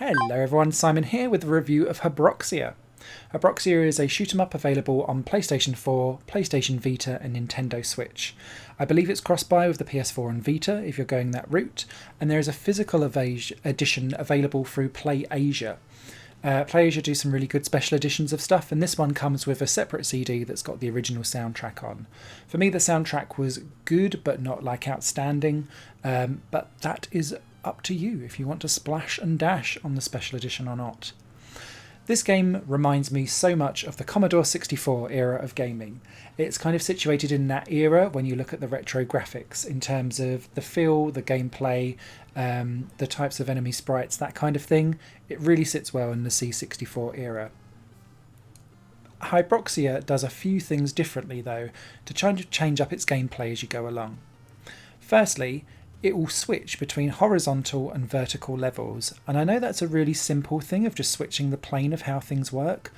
Hello everyone, Simon here with a review of Habroxia. Habroxia is a shoot 'em up available on PlayStation 4, PlayStation Vita and Nintendo Switch. I believe it's cross-buy with the PS4 and Vita if you're going that route, and there is a physical edition available through PlayAsia. PlayAsia do some really good special editions of stuff, and this one comes with a separate CD that's got the original soundtrack on. For me, the soundtrack was good, but not like outstanding, but that is up to you if you want to splash and dash on the special edition or not. This game reminds me so much of the Commodore 64 era of gaming. It's kind of situated in that era when you look at the retro graphics in terms of the feel, the gameplay, the types of enemy sprites, that kind of thing. It really sits well in the C64 era. Habroxia does a few things differently though to try to change up its gameplay as you go along. Firstly, it will switch between horizontal and vertical levels, and I know that's a really simple thing of just switching the plane of how things work,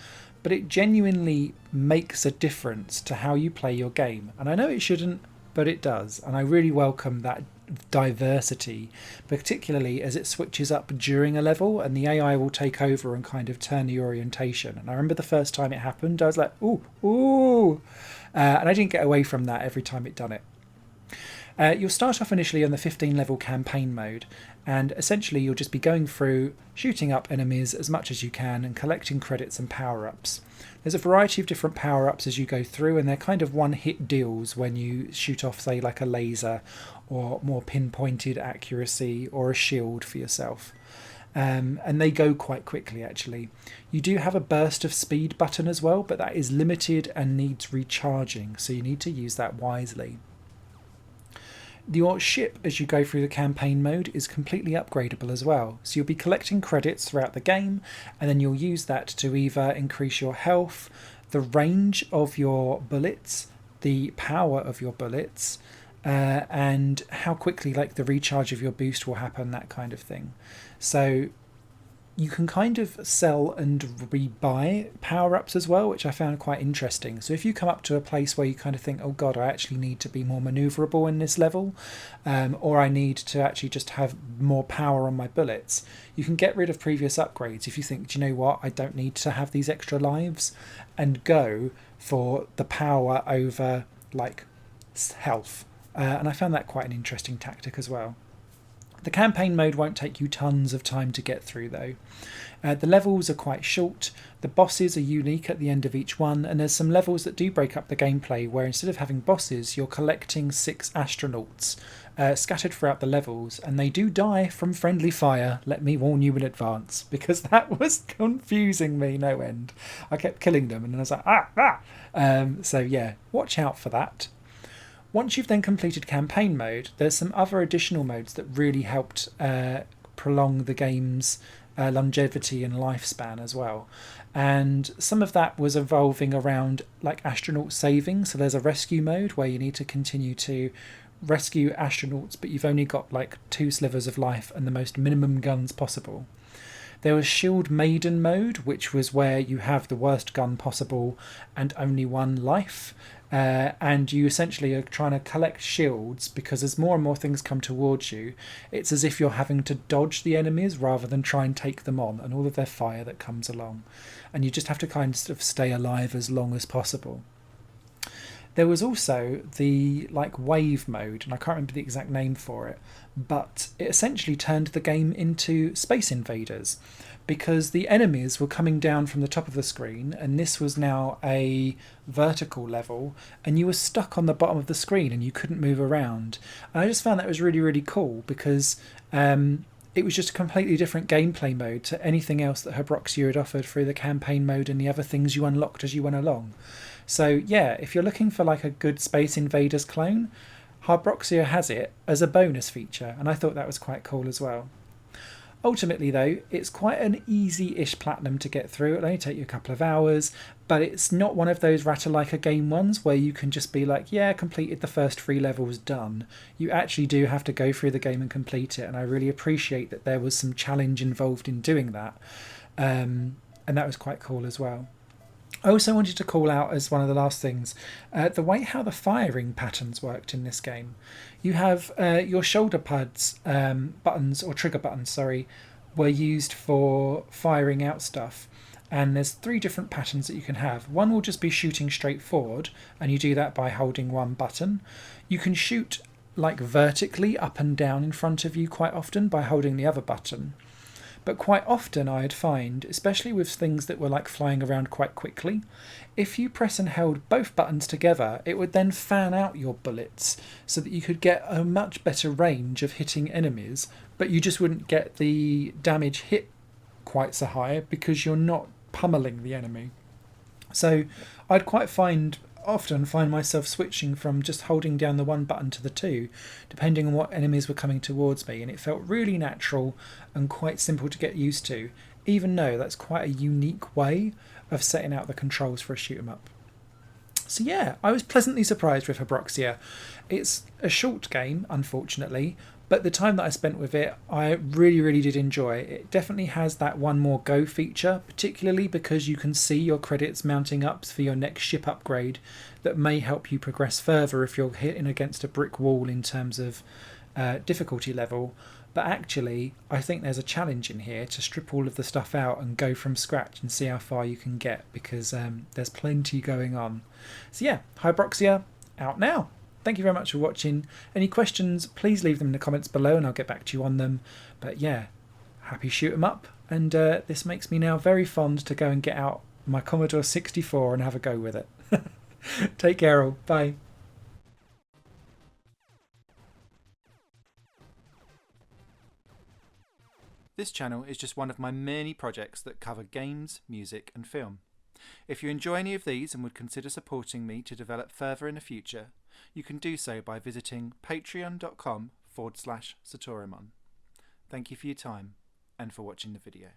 but it genuinely makes a difference to how you play your game. And I know it shouldn't, but it does, and I really welcome that diversity, particularly as it switches up during a level and the AI will take over and kind of turn the orientation. And I remember the first time it happened, I was like, ooh, and I didn't get away from that every time it done it. You'll start off initially on the 15 level campaign mode, and essentially you'll just be going through shooting up enemies as much as you can and collecting credits and power-ups. There's a variety of different power-ups as you go through, and they're kind of one-hit deals when you shoot off, say, like a laser or more pinpointed accuracy or a shield for yourself. And they go quite quickly actually. You do have a burst of speed button as well, but that is limited and needs recharging, so you need to use that wisely. Your ship as you go through the campaign mode is completely upgradable as well, so you'll be collecting credits throughout the game, and then you'll use that to either increase your health, the range of your bullets, the power of your bullets, and how quickly like the recharge of your boost will happen, that kind of thing. So you can kind of sell and rebuy power-ups as well, which I found quite interesting. So if you come up to a place where you kind of think, oh god, I actually need to be more manoeuvrable in this level, or I need to actually just have more power on my bullets, you can get rid of previous upgrades if you think, do you know what, I don't need to have these extra lives, and go for the power over like health. And I found that quite an interesting tactic as well. The campaign mode won't take you tons of time to get through though. The levels are quite short, the bosses are unique at the end of each one, and there's some levels that do break up the gameplay where instead of having bosses you're collecting 6 astronauts scattered throughout the levels, and they do die from friendly fire, let me warn you in advance, because that was confusing me no end. I kept killing them and then I was like so yeah, watch out for that. Once you've then completed campaign mode, there's some other additional modes that really helped prolong the game's longevity and lifespan as well. And some of that was evolving around like astronaut saving. So there's a rescue mode where you need to continue to rescue astronauts, but you've only got like 2 slivers of life and the most minimum guns possible. There was Shield Maiden mode, which was where you have the worst gun possible and only 1 life. And you essentially are trying to collect shields, because as more and more things come towards you, it's as if you're having to dodge the enemies rather than try and take them on and all of their fire that comes along. And you just have to kind of stay alive as long as possible. There was also the like wave mode, and I can't remember the exact name for it, but it essentially turned the game into Space Invaders, because the enemies were coming down from the top of the screen, and this was now a vertical level, and you were stuck on the bottom of the screen and you couldn't move around. And I just found that was really, really cool, because it was just a completely different gameplay mode to anything else that Habroxia had offered through the campaign mode and the other things you unlocked as you went along. So yeah, if you're looking for like a good Space Invaders clone, Habroxia has it as a bonus feature, and I thought that was quite cool as well. Ultimately though, it's quite an easy-ish platinum to get through. It'll only take you a couple of hours, but it's not one of those Ratalaika game ones where you can just be like, yeah, completed the first 3 levels, done. You actually do have to go through the game and complete it, and I really appreciate that there was some challenge involved in doing that. And that was quite cool as well. I also wanted to call out as one of the last things, the way how the firing patterns worked in this game. You have your shoulder pads buttons, or trigger buttons, sorry, were used for firing out stuff. And there's 3 different patterns that you can have. One will just be shooting straight forward, and you do that by holding one button. You can shoot like vertically up and down in front of you quite often by holding the other button. But quite often I'd find, especially with things that were like flying around quite quickly, if you press and held both buttons together, it would then fan out your bullets so that you could get a much better range of hitting enemies, but you just wouldn't get the damage hit quite so high because you're not pummeling the enemy. So I'd often find myself switching from just holding down the one button to the 2, depending on what enemies were coming towards me, and it felt really natural and quite simple to get used to, even though that's quite a unique way of setting out the controls for a shoot 'em up. So yeah, I was pleasantly surprised with Habroxia. It's a short game, unfortunately, but the time that I spent with it, I really did enjoy. It definitely has that one more go feature, particularly because you can see your credits mounting up for your next ship upgrade that may help you progress further if you're hitting against a brick wall in terms of difficulty level. But actually, I think there's a challenge in here to strip all of the stuff out and go from scratch and see how far you can get, because there's plenty going on. So yeah, Habroxia, out now. Thank you very much for watching. Any questions, please leave them in the comments below and I'll get back to you on them. But yeah, happy shoot 'em up. And this makes me now very fond to go and get out my Commodore 64 and have a go with it. Take care all. Bye. This channel is just one of my many projects that cover games, music and film. If you enjoy any of these and would consider supporting me to develop further in the future, you can do so by visiting patreon.com/Satorimon. Thank you for your time and for watching the video.